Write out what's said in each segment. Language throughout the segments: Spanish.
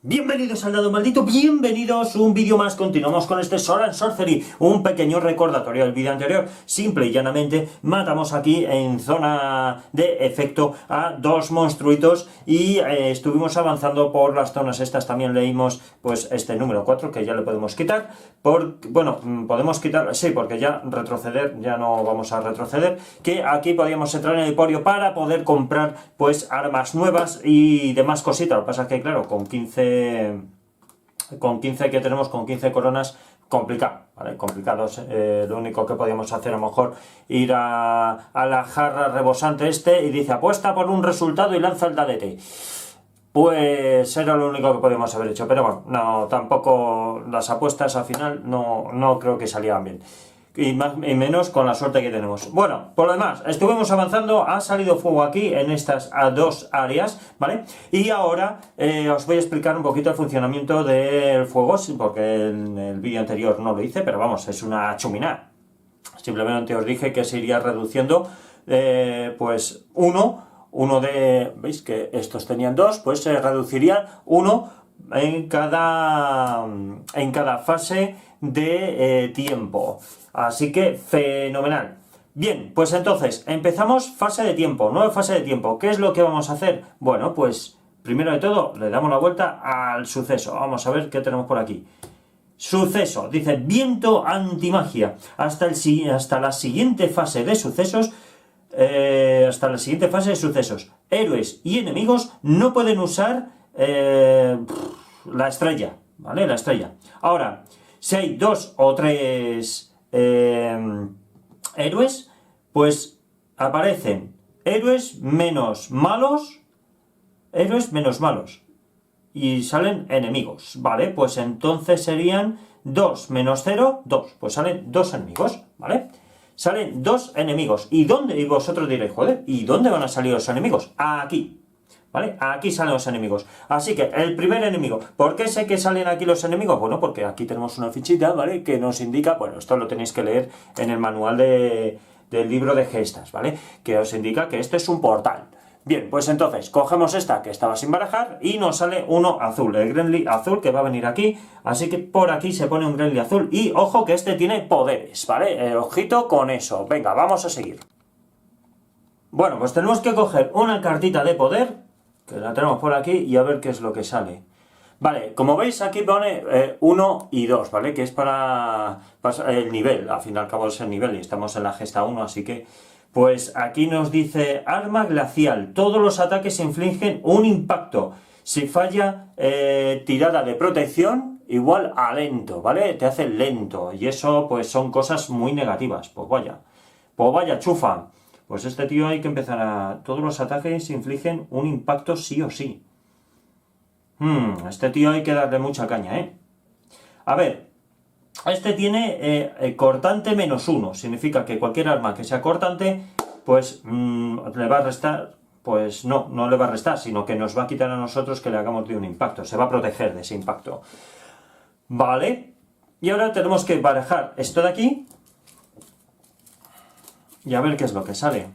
Bienvenidos al Dado Maldito, bienvenidos a un vídeo más. Continuamos con este Sword and Sorcery, un pequeño recordatorio del vídeo anterior. Simple y llanamente matamos aquí en zona de efecto a dos monstruitos y estuvimos avanzando por las zonas estas. También leímos pues este número 4 que ya le podemos quitar. Bueno, podemos quitar, sí, porque ya retroceder, ya no vamos a retroceder. Que aquí podíamos entrar en el emporio para poder comprar pues armas nuevas y demás cositas. Lo que pasa es que claro, con 15 que tenemos, con 15 coronas, complicado, ¿vale? Complicados. Lo único que podíamos hacer, a lo mejor, ir a la jarra rebosante y dice, apuesta por un resultado y lanza el dadete. Pues era lo único que podíamos haber hecho, pero bueno, no, tampoco las apuestas al final no creo que salieran bien. Y menos con la suerte que tenemos. Bueno, por lo demás, estuvimos avanzando, ha salido fuego aquí en estas dos áreas, ¿vale? Y ahora os voy a explicar un poquito el funcionamiento del fuego, porque en el vídeo anterior no lo hice, pero vamos, es una chuminada. Simplemente os dije que se iría reduciendo, pues uno de... ¿Veis que estos tenían dos? Pues se reduciría uno en cada fase de tiempo. Así que fenomenal. Bien, pues entonces empezamos fase de tiempo, nueva fase de tiempo. ¿Qué es lo que vamos a hacer? Bueno, pues primero de todo le damos la vuelta al suceso. Vamos a ver qué tenemos por aquí. Suceso, dice viento antimagia. Hasta la siguiente fase de sucesos. Héroes y enemigos no pueden usar la estrella, ¿vale? La estrella. Ahora, si hay dos o tres héroes, pues aparecen héroes menos malos y salen enemigos, ¿vale? Pues entonces serían 2 menos 0, 2, pues salen dos enemigos, ¿vale? Salen dos enemigos. ¿Y dónde? Y vosotros diréis, joder, ¿y dónde van a salir los enemigos? Aquí, ¿vale? Aquí salen los enemigos. Así que el primer enemigo. ¿Por qué sé que salen aquí los enemigos? Bueno, porque aquí tenemos una fichita, ¿vale? Que nos indica, bueno, esto lo tenéis que leer en el manual del libro de gestas, ¿vale? Que os indica que esto es un portal. Bien, pues entonces, cogemos esta que estaba sin barajar y nos sale uno azul, el Gremlin azul que va a venir aquí, así que por aquí se pone un Gremlin azul y ojo que este tiene poderes, ¿vale? Ojito con eso. Venga, vamos a seguir. Bueno, pues tenemos que coger una cartita de poder, que la tenemos por aquí, y a ver qué es lo que sale. Vale, como veis aquí pone 1 y 2, ¿vale? Que es para el nivel, al fin y al cabo es el nivel, y estamos en la gesta 1, así que... Pues aquí nos dice arma glacial, todos los ataques infligen un impacto. Si falla tirada de protección, igual a lento, ¿vale? Te hace lento, y eso pues son cosas muy negativas, pues vaya chufa. Pues este tío hay que empezar a... Todos los ataques infligen un impacto sí o sí. Este tío hay que darle mucha caña, ¿eh? A ver, este tiene cortante -1. Significa que cualquier arma que sea cortante, pues le va a restar... Pues no le va a restar, sino que nos va a quitar a nosotros que le hagamos de un impacto. Se va a proteger de ese impacto. Vale. Y ahora tenemos que barajar esto de aquí. Y a ver qué es lo que sale.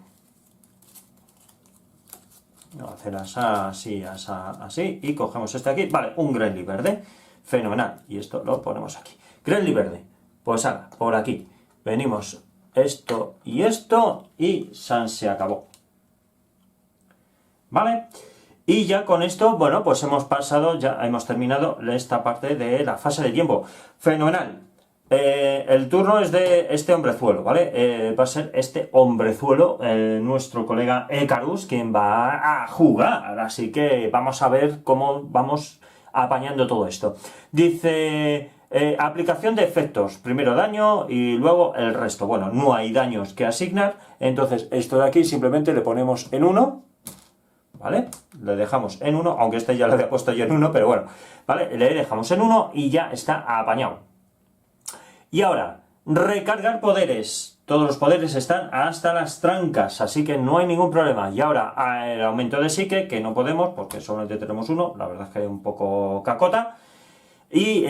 Voy a hacer así, y cogemos este aquí. Vale, un Gremlin verde. Fenomenal. Y esto lo ponemos aquí. Gremlin verde. Pues ahora, por aquí. Venimos esto, y se acabó. ¿Vale? Y ya con esto, bueno, pues hemos terminado esta parte de la fase de tiempo. Fenomenal. El turno es de este hombrezuelo, ¿vale? Va a ser este hombrezuelo, nuestro colega Ecarus, quien va a jugar. Así que vamos a ver cómo vamos apañando todo esto. Dice... aplicación de efectos, primero daño y luego el resto. Bueno, no hay daños que asignar, entonces esto de aquí simplemente le ponemos en 1, ¿vale? Le dejamos en 1, aunque este ya lo había puesto yo en 1, pero bueno, ¿vale? Le dejamos en 1 y ya está apañado. Y ahora, recargar poderes. Todos los poderes están hasta las trancas, así que no hay ningún problema. Y ahora, el aumento de psique, que no podemos, porque solamente tenemos uno, la verdad es que es un poco cacota. Y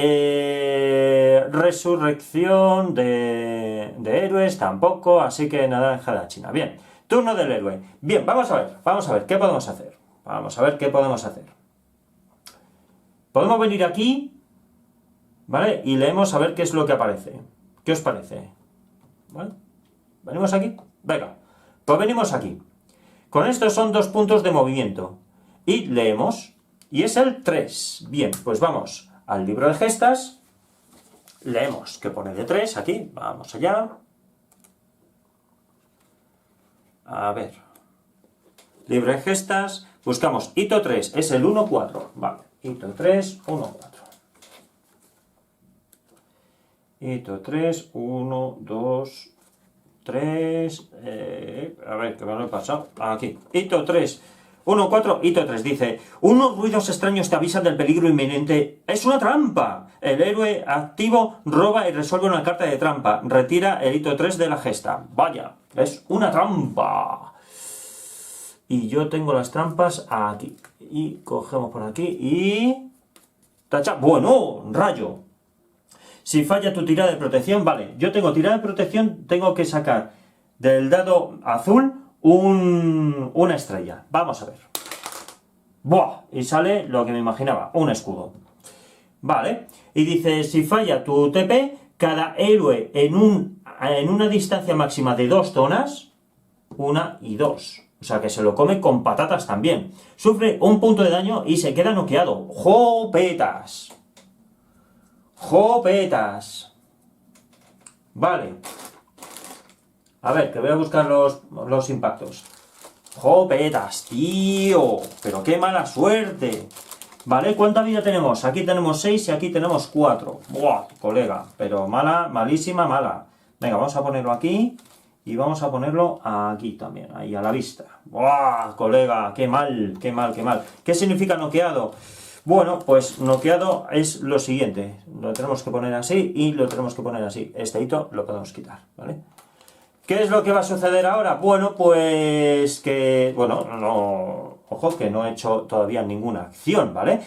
resurrección de héroes tampoco, así que naranja de la China. Bien, turno del héroe. Bien, vamos a ver qué podemos hacer. Podemos venir aquí, ¿vale? Y leemos a ver qué es lo que aparece. ¿Qué os parece? ¿Vale? ¿Venimos aquí? Venga, pues venimos aquí. Con esto son 2 puntos de movimiento. Y leemos, y es el 3. Bien, pues vamos al libro de gestas. Leemos que pone de 3 aquí. Vamos allá. A ver. Libro de gestas. Buscamos hito 3. Es el 1-4. Vale. Hito 3, 1-4. Hito 3, 1, 2, 3. A ver, que me lo he pasado. Aquí. Hito 3. 1-4, hito 3, dice: unos ruidos extraños te avisan del peligro inminente. ¡Es una trampa! El héroe activo roba y resuelve una carta de trampa. Retira el hito 3 de la gesta. Vaya, es una trampa. Y yo tengo las trampas aquí. Y cogemos por aquí y... ¡tacha! ¡Bueno! ¡Rayo! Si falla tu tirada de protección, vale. Yo tengo tirada de protección, tengo que sacar del dado azul una estrella. Vamos a ver. ¡Buah! Y sale lo que me imaginaba, un escudo. Vale. Y dice, si falla tu TP, cada héroe en una distancia máxima de 2 zonas, 1 y 2. O sea que se lo come con patatas también. Sufre 1 punto de daño y se queda noqueado. ¡Jopetas! ¡Jopetas! Vale. A ver, que voy a buscar los impactos. ¡Jopetas, tío! ¡Pero qué mala suerte! Vale, ¿cuánta vida tenemos? Aquí tenemos 6 y aquí tenemos 4. ¡Buah, colega! Pero mala, malísima, mala. Venga, vamos a ponerlo aquí. Y vamos a ponerlo aquí también, ahí a la vista. ¡Buah, colega! ¡Qué mal, qué mal, qué mal! ¿Qué significa noqueado? Bueno, pues noqueado es lo siguiente. Lo tenemos que poner así y lo tenemos que poner así. Este hito lo podemos quitar, ¿vale? ¿Qué es lo que va a suceder ahora? Bueno, pues que... Bueno, no... Ojo, que no he hecho todavía ninguna acción, ¿vale?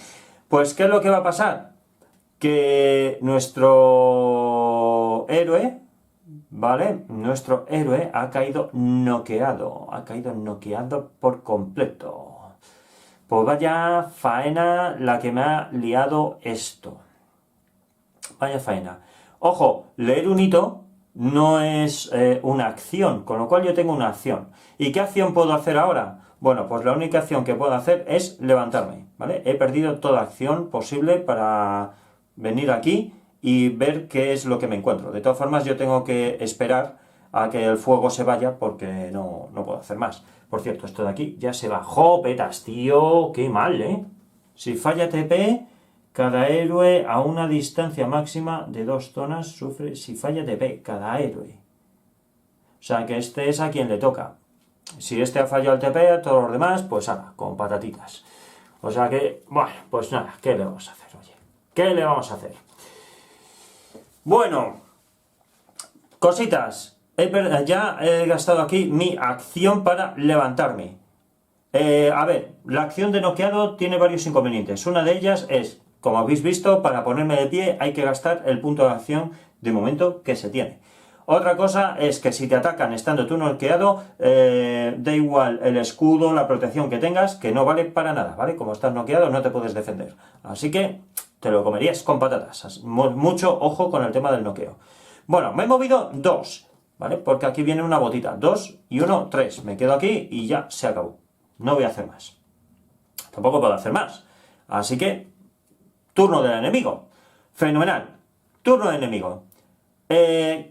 Pues, ¿qué es lo que va a pasar? Que nuestro héroe, ¿vale? Nuestro héroe ha caído noqueado. Ha caído noqueado por completo. Pues vaya faena la que me ha liado esto. Vaya faena. Ojo, leer un hito no es una acción, con lo cual yo tengo una acción. ¿Y qué acción puedo hacer ahora? Bueno, pues la única acción que puedo hacer es levantarme, ¿vale? He perdido toda acción posible para venir aquí y ver qué es lo que me encuentro. De todas formas, yo tengo que esperar a que el fuego se vaya porque no puedo hacer más. Por cierto, esto de aquí ya se va. ¡Jopetas, tío! ¡Qué mal, eh! Si falla TP... Cada héroe a una distancia máxima de 2 zonas sufre si falla TP. Cada héroe. O sea que este es a quien le toca. Si este ha fallado el TP, a todos los demás, pues ahora, con patatitas. O sea que, bueno, pues nada, ¿qué le vamos a hacer, oye? ¿Qué le vamos a hacer? Bueno, cositas. Ya he gastado aquí mi acción para levantarme. A ver, la acción de noqueado tiene varios inconvenientes. Una de ellas es... Como habéis visto, para ponerme de pie hay que gastar el punto de acción de momento que se tiene. Otra cosa es que si te atacan estando tú noqueado, da igual el escudo, la protección que tengas, que no vale para nada, ¿vale? Como estás noqueado no te puedes defender. Así que te lo comerías con patatas. Mucho ojo con el tema del noqueo. Bueno, me he movido 2, ¿vale? Porque aquí viene una botita. 2 y 1, 3. Me quedo aquí y ya se acabó. No voy a hacer más. Tampoco puedo hacer más. Así que... Turno del enemigo. Fenomenal. Turno del enemigo.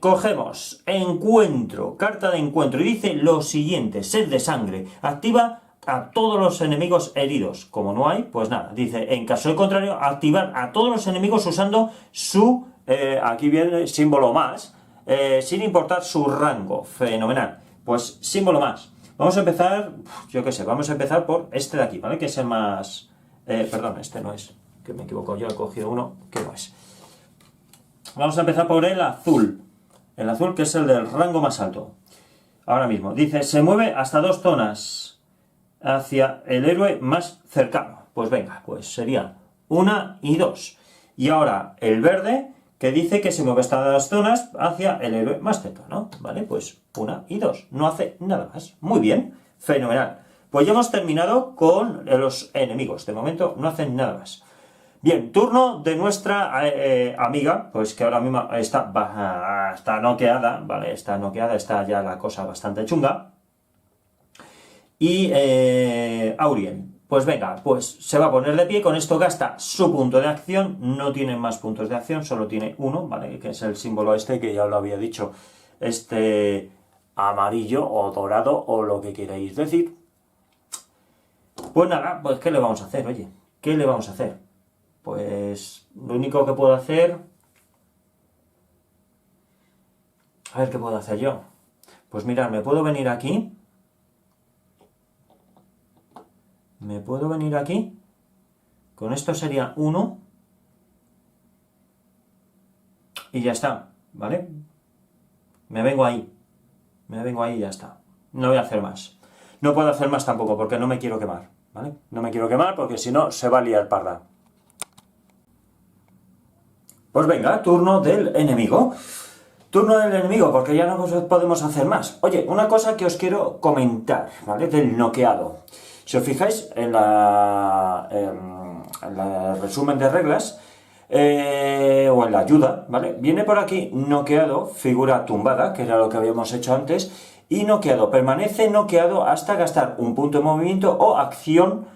Cogemos encuentro, carta de encuentro, y dice lo siguiente: sed de sangre. Activa a todos los enemigos heridos. Como no hay, pues nada. Dice, en caso de contrario, activar a todos los enemigos usando su... aquí viene el símbolo más, sin importar su rango. Fenomenal. Pues símbolo más. Vamos a empezar, yo qué sé, vamos a empezar por este de aquí, ¿vale? Que es el más... perdón, este no es... que me equivoco, yo he cogido uno que no es. Vamos a empezar por el azul. El azul, que es el del rango más alto. Ahora mismo. Dice, se mueve hasta 2 zonas hacia el héroe más cercano. Pues venga, pues serían 1 y 2. Y ahora el verde, que dice que se mueve hasta 2 zonas hacia el héroe más cercano. Vale, pues 1 y 2. No hace nada más. Muy bien, fenomenal. Pues ya hemos terminado con los enemigos. De momento no hacen nada más. Bien, turno de nuestra amiga, pues que ahora mismo está noqueada, ¿vale? Está noqueada, está ya la cosa bastante chunga. Y Aurien, pues venga, pues se va a poner de pie, con esto gasta su punto de acción, no tiene más puntos de acción, solo tiene uno, ¿vale? Que es el símbolo este, que ya lo había dicho, este amarillo o dorado o lo que queráis decir. Pues nada, pues ¿qué le vamos a hacer, oye? ¿Qué le vamos a hacer? Pues lo único que puedo hacer... A ver qué puedo hacer yo. Pues mirad, me puedo venir aquí. Me puedo venir aquí. Con esto sería 1. Y ya está, ¿vale? Me vengo ahí. Me vengo ahí y ya está. No voy a hacer más. No puedo hacer más tampoco porque no me quiero quemar, ¿vale? No me quiero quemar porque si no se va a liar parda. Pues venga, turno del enemigo. Turno del enemigo, porque ya no podemos hacer más. Oye, una cosa que os quiero comentar, ¿vale? Del noqueado. Si os fijáis en el resumen de reglas, o en la ayuda, ¿vale? Viene por aquí noqueado, figura tumbada, que era lo que habíamos hecho antes, y noqueado, permanece noqueado hasta gastar un punto de movimiento o acción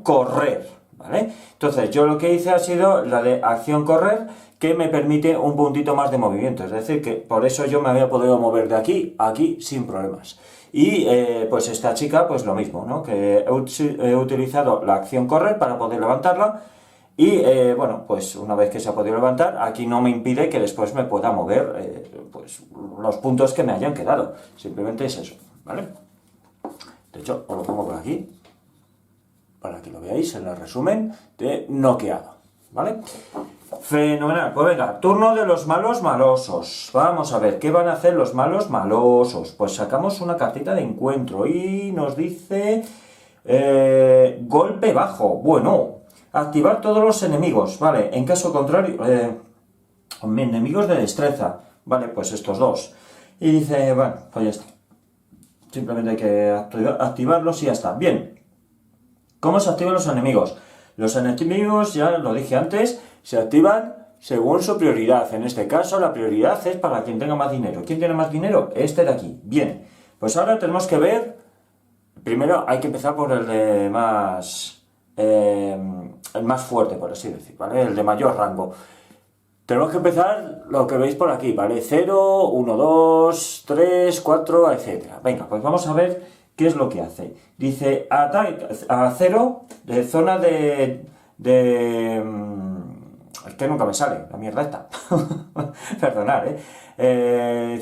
correr, ¿vale? Entonces yo lo que hice ha sido la de acción correr, que me permite un puntito más de movimiento, es decir, que por eso yo me había podido mover de aquí a aquí sin problemas. Y pues esta chica, pues lo mismo, ¿no? Que he utilizado la acción correr para poder levantarla. Y bueno, pues una vez que se ha podido levantar, aquí no me impide que después me pueda mover pues los puntos que me hayan quedado. Simplemente es eso, ¿vale? De hecho, os lo pongo por aquí, para que lo veáis en el resumen de noqueado, ¿vale? Fenomenal, pues venga, turno de los malos malosos. Vamos a ver, ¿qué van a hacer los malos malosos? Pues sacamos una cartita de encuentro y nos dice... golpe bajo, bueno... Activar todos los enemigos, vale, en caso contrario, enemigos de destreza, vale, pues estos dos. Y dice, bueno, pues ya está. Simplemente hay que activarlos y ya está. Bien, ¿cómo se activan los enemigos? Los enemigos, ya lo dije antes, se activan según su prioridad. En este caso, la prioridad es para quien tenga más dinero. ¿Quién tiene más dinero? Este de aquí. Bien, pues ahora tenemos que ver, primero hay que empezar por el de más... el más fuerte, por así decir, ¿vale? El de mayor rango. Tenemos que empezar lo que veis por aquí, ¿vale? 0, 1, 2, 3, 4, etc. Venga, pues vamos a ver qué es lo que hace. Dice, ataque a 0 de zona de es que nunca me sale, la mierda esta. Perdonad,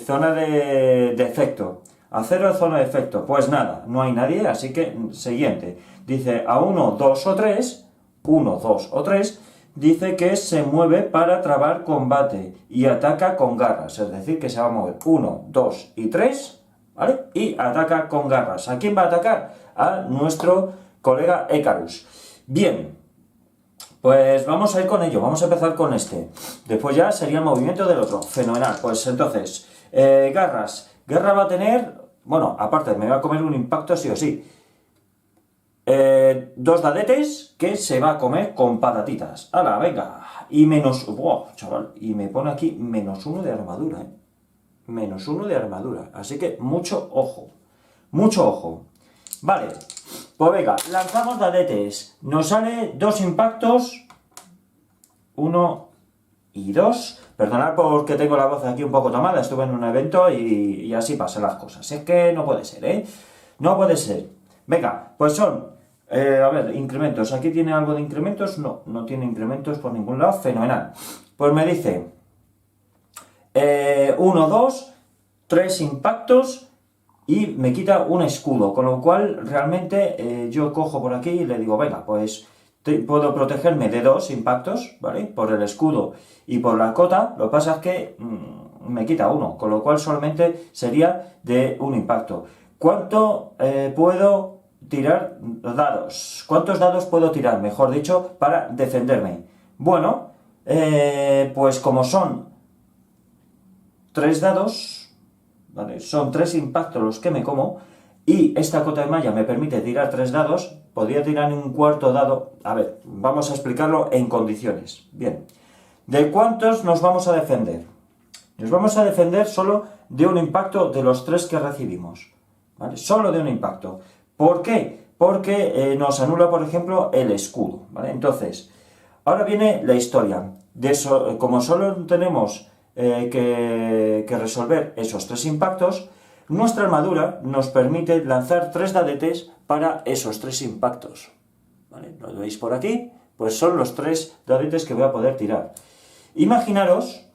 zona de efecto. A 0 zona de efecto. Pues nada, no hay nadie, así que siguiente. Dice a 1, 2 o 3, 1, 2 o 3, dice que se mueve para trabar combate y ataca con garras, es decir, que se va a mover 1, 2 y 3, ¿vale? Y ataca con garras. ¿A quién va a atacar? A nuestro colega Ecarus. Bien, pues vamos a ir con ello, vamos a empezar con este. Después ya sería el movimiento del otro. Fenomenal, pues entonces, garras. Guerra va a tener, bueno, aparte me va a comer un impacto sí o sí. 2 dadetes que se va a comer con patatitas. ¡Hala, venga! Y menos... ¡Wow, chaval! Y me pone aquí -1 de armadura, ¿eh? -1 de armadura. Así que mucho ojo. Mucho ojo. Vale. Pues venga, lanzamos dadetes. Nos sale 2 impactos. 1 y 2. Perdonad porque tengo la voz aquí un poco tomada. Estuve en un evento y así pasan las cosas. Es que no puede ser, ¿eh? No puede ser. Venga, pues son... a ver, incrementos. ¿Aquí tiene algo de incrementos? No, no tiene incrementos por ningún lado. Fenomenal. Pues me dice 1, 2, 3 impactos y me quita un escudo. Con lo cual, realmente yo cojo por aquí y le digo, venga, pues puedo protegerme de 2 impactos, ¿vale? Por el escudo y por la cota. Lo que pasa es que me quita 1. Con lo cual, solamente sería de un impacto. ¿Cuánto puedo tirar dados? ¿Cuántos dados puedo tirar, mejor dicho, para defenderme? Bueno, pues como son 3 dados, ¿vale? Son 3 impactos los que me como, y esta cota de malla me permite tirar 3 dados, podría tirar un cuarto dado. A ver, vamos a explicarlo en condiciones. Bien, ¿de cuántos nos vamos a defender? Nos vamos a defender solo de un impacto de los 3 que recibimos, ¿vale? Solo de un impacto. ¿Por qué? Porque nos anula, por ejemplo, el escudo, ¿vale? Entonces, ahora viene la historia. De eso, como solo tenemos que resolver esos 3 impactos, nuestra armadura nos permite lanzar 3 dadetes para esos 3 impactos, ¿vale? ¿Lo veis por aquí? Pues son los 3 dadetes que voy a poder tirar. Imaginaros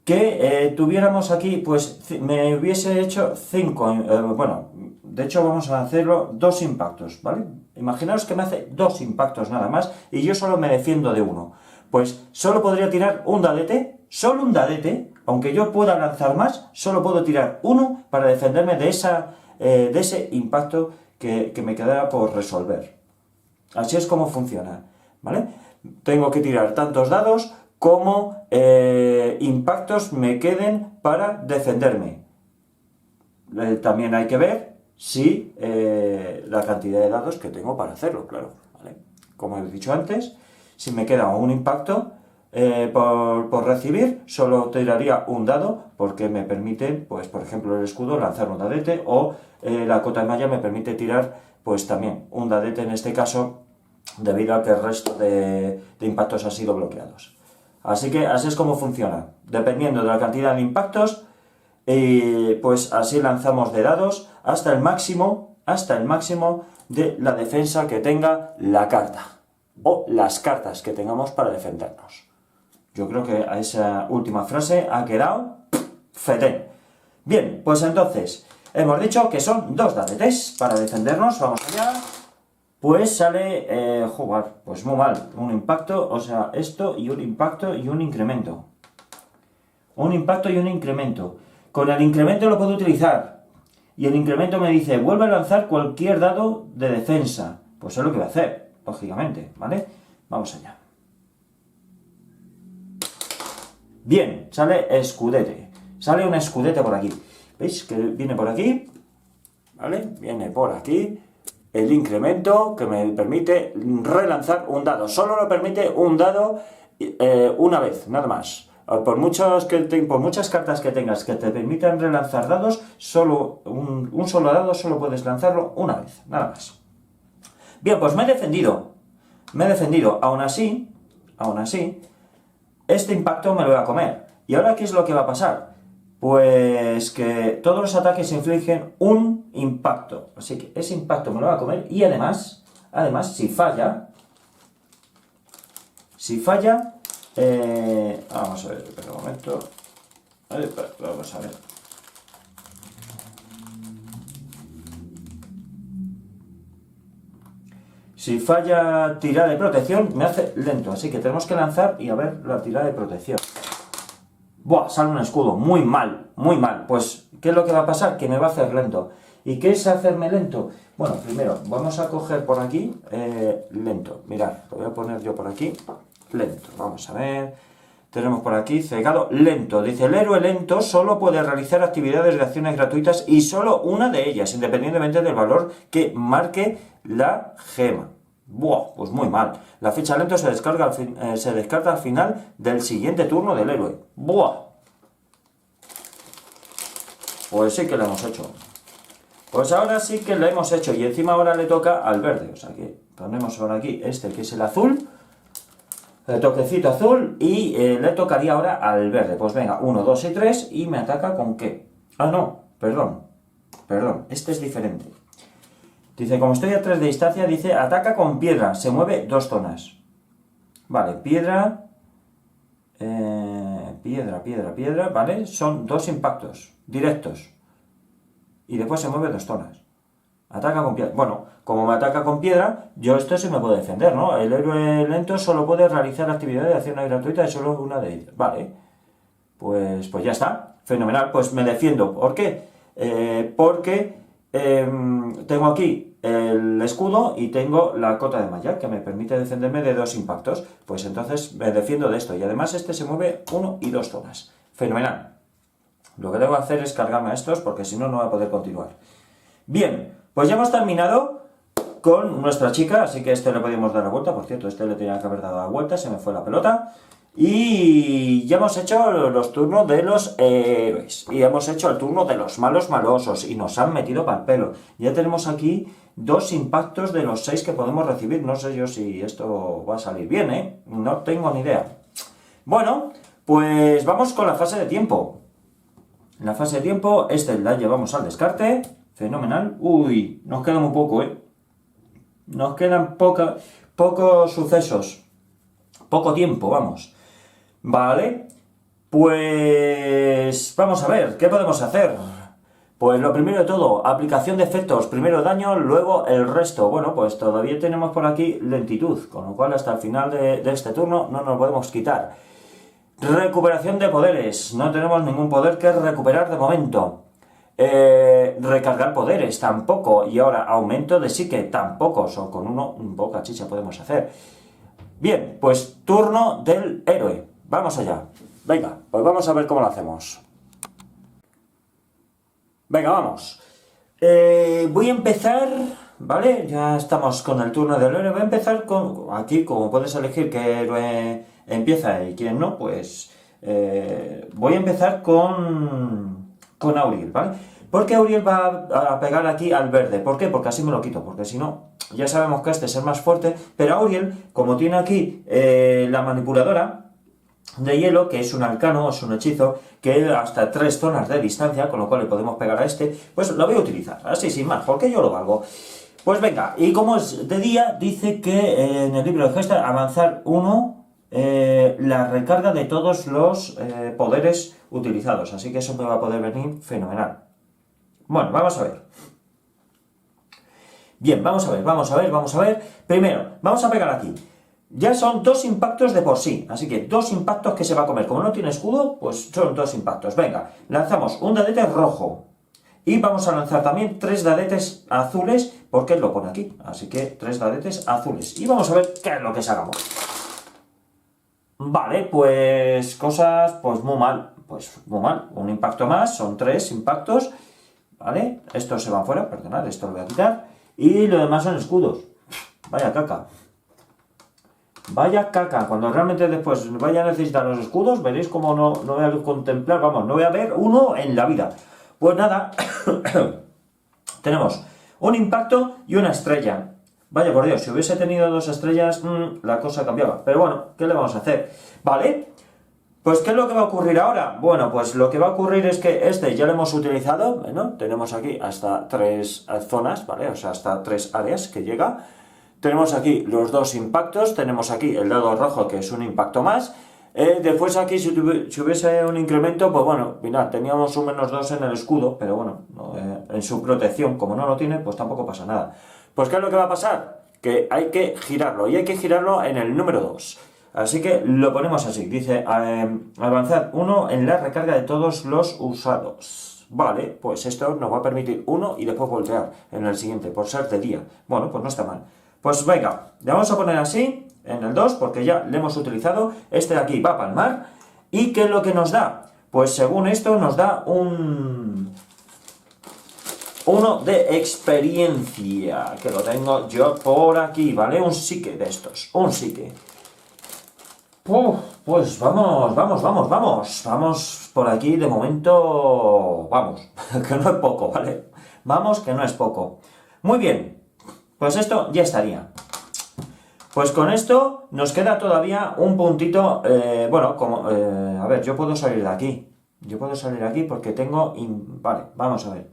que tuviéramos aquí, pues me hubiese hecho 5, bueno, de hecho vamos a hacerlo 2 impactos, ¿vale? Imaginaros que me hace 2 impactos nada más y yo solo me defiendo de uno. Pues solo podría tirar un dadete, solo un dadete, aunque yo pueda lanzar más, solo puedo tirar uno para defenderme de ese impacto que me queda por resolver. Así es como funciona, ¿vale? Tengo que tirar tantos dados como impactos me queden para defenderme. También hay que ver si la cantidad de dados que tengo para hacerlo, claro, ¿vale? Como he dicho antes, si me queda un impacto por recibir, solo tiraría un dado, porque me permite, pues por ejemplo el escudo, lanzar un dadete, o la cota de malla me permite tirar, pues también un dadete en este caso, debido a que el resto de impactos han sido bloqueados. Así que así es como funciona. Dependiendo de la cantidad de impactos, pues así lanzamos de dados hasta el máximo de la defensa que tenga la carta, o las cartas que tengamos para defendernos. Yo creo que a esa última frase ha quedado fetén. Bien, pues entonces, hemos dicho que son 2 dadetes para defendernos. Vamos allá. Pues sale, jugar, pues muy mal, un impacto, o sea, esto y un impacto y un incremento. Un impacto y un incremento. Con el incremento lo puedo utilizar. Y el incremento me dice, vuelve a lanzar cualquier dado de defensa. Pues es lo que voy a hacer, lógicamente, ¿vale? Vamos allá. Bien, sale escudete. Sale un escudete por aquí. ¿Veis que viene por aquí? ¿Vale? Viene por aquí. El incremento que me permite relanzar un dado. Solo lo permite un dado una vez, nada más. Por muchas cartas que tengas que te permitan relanzar dados, solo un solo dado solo puedes lanzarlo una vez, nada más. Bien, pues me he defendido. Aún así, este impacto me lo voy a comer. ¿Y ahora qué es lo que va a pasar? Pues que todos los ataques infligen un impacto. Así que ese impacto me lo va a comer. Y además, si falla... vamos a ver, espera un momento. Vamos a ver. Si falla tirada de protección, me hace lento. Así que tenemos que lanzar y a ver la tirada de protección. ¡Buah! Sale un escudo. Muy mal, muy mal. Pues, ¿qué es lo que va a pasar? Que me va a hacer lento. ¿Y qué es hacerme lento? Bueno, primero, vamos a coger por aquí, lento. Mirad, lo voy a poner yo por aquí. Lento, vamos a ver. Tenemos por aquí, cegado, lento. Dice, el héroe lento solo puede realizar actividades de acciones gratuitas y solo una de ellas, independientemente del valor que marque la gema. Buah, pues muy mal. La ficha lento se descarta al final del siguiente turno del héroe. Buah. Pues sí que lo hemos hecho. Pues ahora sí que lo hemos hecho. Y encima ahora le toca al verde. O sea que ponemos por aquí este que es el azul. El toquecito azul. Y le tocaría ahora al verde. Pues venga, 1, 2 y 3. ¿Y me ataca con qué? Ah, no, perdón. Este es diferente. Dice, como estoy a 3 de distancia, dice, ataca con piedra, se mueve 2 zonas. Vale, piedra, ¿vale? Son 2 impactos directos. Y después se mueve 2 zonas. Ataca con piedra. Bueno, como me ataca con piedra, yo esto se me puede defender, ¿no? El héroe lento solo puede realizar actividades de acción gratuita y solo una de ellas. Vale, pues ya está. Fenomenal, pues me defiendo. ¿Por qué? Porque... tengo aquí el escudo y tengo la cota de malla que me permite defenderme de 2 impactos. Pues entonces me defiendo de esto. Y además este se mueve 1 y 2 zonas. Fenomenal. Lo que debo hacer es cargarme a estos porque si no, no voy a poder continuar. Bien, pues ya hemos terminado con nuestra chica, así que este le podemos dar la vuelta, por cierto, este le tenía que haber dado la vuelta, se me fue la pelota. Y ya hemos hecho los turnos de los héroes, y hemos hecho el turno de los malos malosos, y nos han metido para el pelo. Ya tenemos aquí 2 impactos de los 6 que podemos recibir, no sé yo si esto va a salir bien, ¿eh? No tengo ni idea. Bueno, pues vamos con la fase de tiempo. En la fase de tiempo, la llevamos al descarte, fenomenal. Uy, nos queda muy poco, ¿eh? Nos quedan pocos sucesos, poco tiempo, vamos. Vale, pues vamos a ver, ¿qué podemos hacer? Pues lo primero de todo, aplicación de efectos, primero daño, luego el resto. Bueno, pues todavía tenemos por aquí lentitud, con lo cual hasta el final de este turno no nos podemos quitar. Recuperación de poderes, no tenemos ningún poder que recuperar de momento. Recargar poderes, tampoco. Y ahora aumento de psique, tampoco. Son con uno, poca chicha podemos hacer. Bien, pues turno del héroe. Vamos allá. Venga, pues vamos a ver cómo lo hacemos. Venga, vamos. Voy a empezar, ¿vale? Ya estamos con el turno del héroe. Voy a empezar con... Aquí, como puedes elegir qué héroe empieza y quién no, pues... voy a empezar con Auriel, ¿vale? Porque Auriel va a pegar aquí al verde. ¿Por qué? Porque así me lo quito, porque si no, ya sabemos que este es el más fuerte, pero Auriel, como tiene aquí la manipuladora de hielo, que es un arcano, es un hechizo, que hasta 3 zonas de distancia, con lo cual le podemos pegar a este, pues lo voy a utilizar, así sin más, porque yo lo valgo. Pues venga, y como es de día, dice que en el libro de gesta, avanzar 1, la recarga de todos los poderes utilizados, así que eso me va a poder venir fenomenal. Bueno, vamos a ver. Bien, vamos a ver. Primero, vamos a pegar aquí. Ya son 2 impactos de por sí, así que 2 impactos que se va a comer. Como no tiene escudo, pues son 2 impactos. Venga, lanzamos un dadete rojo. Y vamos a lanzar también 3 dadetes azules, porque él lo pone aquí. Así que 3 dadetes azules. Y vamos a ver qué es lo que sacamos. Vale, pues cosas, pues muy mal. Pues muy mal. Un impacto más, son 3 impactos. Vale, estos se van fuera, perdonad, esto lo voy a quitar. Y lo demás son escudos. Vaya caca. Vaya caca. Cuando realmente después vaya a necesitar los escudos, veréis cómo no voy a contemplar, vamos, no voy a ver uno en la vida. Pues nada, tenemos un impacto y una estrella. Vaya por Dios, si hubiese tenido 2 estrellas, la cosa cambiaba. Pero bueno, ¿qué le vamos a hacer? Vale, pues ¿qué es lo que va a ocurrir ahora? Bueno, pues lo que va a ocurrir es que este ya lo hemos utilizado, ¿no? Tenemos aquí hasta 3 zonas, ¿vale? O sea, hasta 3 áreas que llega. Tenemos aquí los 2 impactos, tenemos aquí el dado rojo, que es un impacto más. Después aquí, si hubiese un incremento, pues bueno, mirad, teníamos un -2 en el escudo, pero bueno, en su protección, como no lo tiene, pues tampoco pasa nada. Pues ¿qué es lo que va a pasar? Que hay que girarlo, y hay que girarlo en el número 2. Así que lo ponemos así, dice, avanzar 1 en la recarga de todos los usados. Vale, pues esto nos va a permitir 1 y después voltear en el siguiente, por ser de día. Bueno, pues no está mal. Pues venga, le vamos a poner así, en el 2, porque ya le hemos utilizado. Este de aquí va a palmar. ¿Y qué es lo que nos da? Pues según esto nos da un... 1 de experiencia, que lo tengo yo por aquí, ¿vale? Un psique de estos, un psique. Pues vamos. Vamos por aquí de momento, vamos, que no es poco, ¿vale? Vamos, que no es poco. Muy bien, pues esto ya estaría. Pues con esto nos queda todavía un puntito, bueno, como, a ver, yo puedo salir de aquí. Yo puedo salir de aquí porque tengo, vale, vamos a ver.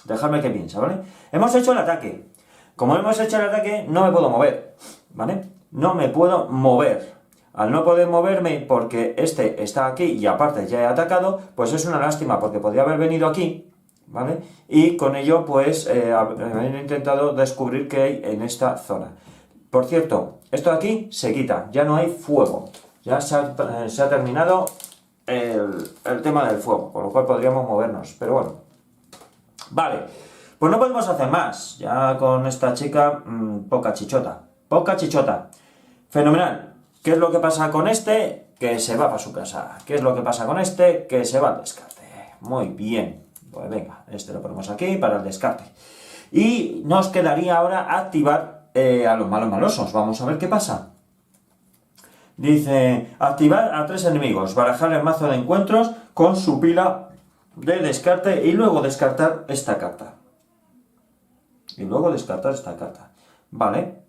Dejadme que piense, ¿vale? Hemos hecho el ataque. Como hemos hecho el ataque, no me puedo mover, ¿vale? No me puedo mover. Al no poder moverme porque este está aquí y aparte ya he atacado, pues es una lástima porque podría haber venido aquí, ¿vale? Y con ello, pues, haber intentado descubrir qué hay en esta zona. Por cierto, esto de aquí se quita, ya no hay fuego. Ya se ha terminado el tema del fuego, con lo cual podríamos movernos, pero bueno. Vale, pues no podemos hacer más. Ya con esta chica, poca chichota. Fenomenal. ¿Qué es lo que pasa con este? Que se va para su casa. ¿Qué es lo que pasa con este? Que se va al descarte. Muy bien. Pues venga, este lo ponemos aquí para el descarte. Y nos quedaría ahora activar a los malos malosos. Vamos a ver qué pasa. Dice, activar a 3 enemigos, barajar el mazo de encuentros con su pila de descarte y luego descartar esta carta. Vale.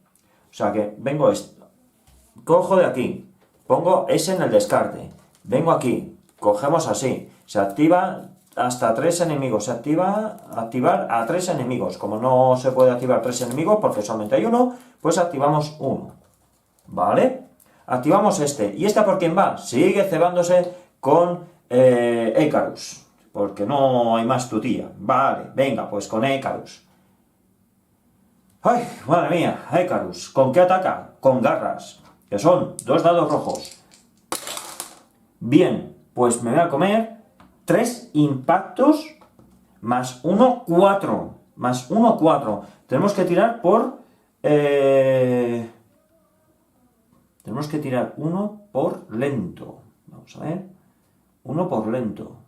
O sea que vengo esto. Cojo de aquí. Pongo ese en el descarte. Vengo aquí. Cogemos así. Se activa hasta 3 enemigos. Se activa activar a 3 enemigos. Como no se puede activar 3 enemigos porque solamente hay uno, pues activamos uno. ¿Vale? Activamos este. ¿Y esta por quién va? Sigue cebándose con Icarus. Porque no hay más tutía. Vale, venga, pues con Icarus. ¡Ay, madre mía! Icarus. ¿Con qué ataca? Con garras. Que son 2 dados rojos. Bien, pues me voy a comer 3 impactos más 1, 4. Más 1, 4. Tenemos que tirar por... Tenemos que tirar 1 por lento. Vamos a ver. 1 por lento.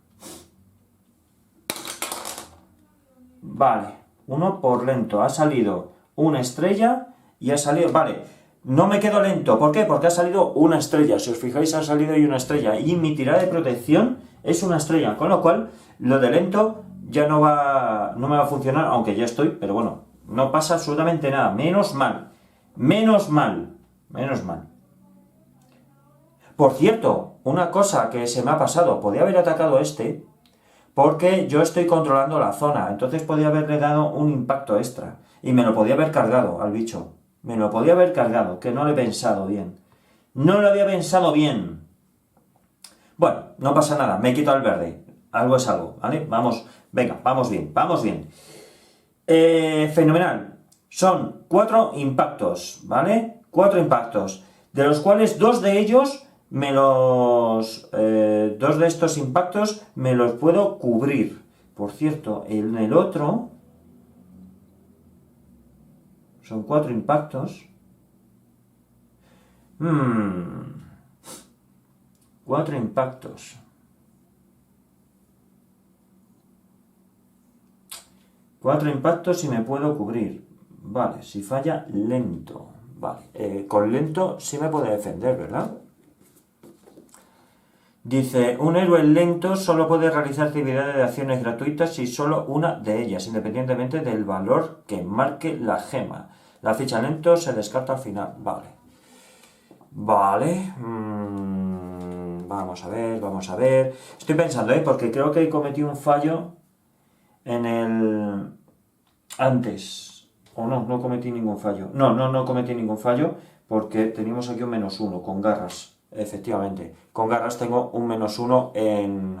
Vale. 1 por lento. Ha salido una estrella y ha salido... Vale. No me quedo lento. ¿Por qué? Porque ha salido una estrella. Si os fijáis, ha salido ahí una estrella. Y mi tirada de protección es una estrella. Con lo cual, lo de lento ya no me va a funcionar. Aunque ya estoy. Pero bueno, no pasa absolutamente nada. Menos mal. Menos mal. Menos mal. Por cierto, una cosa que se me ha pasado, podía haber atacado este, porque yo estoy controlando la zona, entonces podía haberle dado un impacto extra, y me lo podía haber cargado al bicho, me lo podía haber cargado, que no lo he pensado bien, no lo había pensado bien. Bueno, no pasa nada, me he quitado el verde, algo es algo, ¿vale? Vamos, venga, vamos bien, vamos bien. Fenomenal, son 4 impactos, ¿vale? 4 impactos, de los cuales 2 de ellos... 2 de estos impactos me los puedo cubrir. Por cierto, en el otro son 4 impactos. 4 impactos. 4 impactos y me puedo cubrir. Vale, si falla, lento. Vale, con lento sí me puede defender, ¿verdad? Dice, un héroe lento solo puede realizar actividades de acciones gratuitas y solo una de ellas, independientemente del valor que marque la gema. La ficha lento se descarta al final. Vale. Vale. Vamos a ver, vamos a ver. Estoy pensando, porque creo que cometí un fallo en el... antes. O no, no cometí ningún fallo. No cometí ningún fallo porque teníamos aquí un -1 con garras. Efectivamente, con garras tengo un -1 en...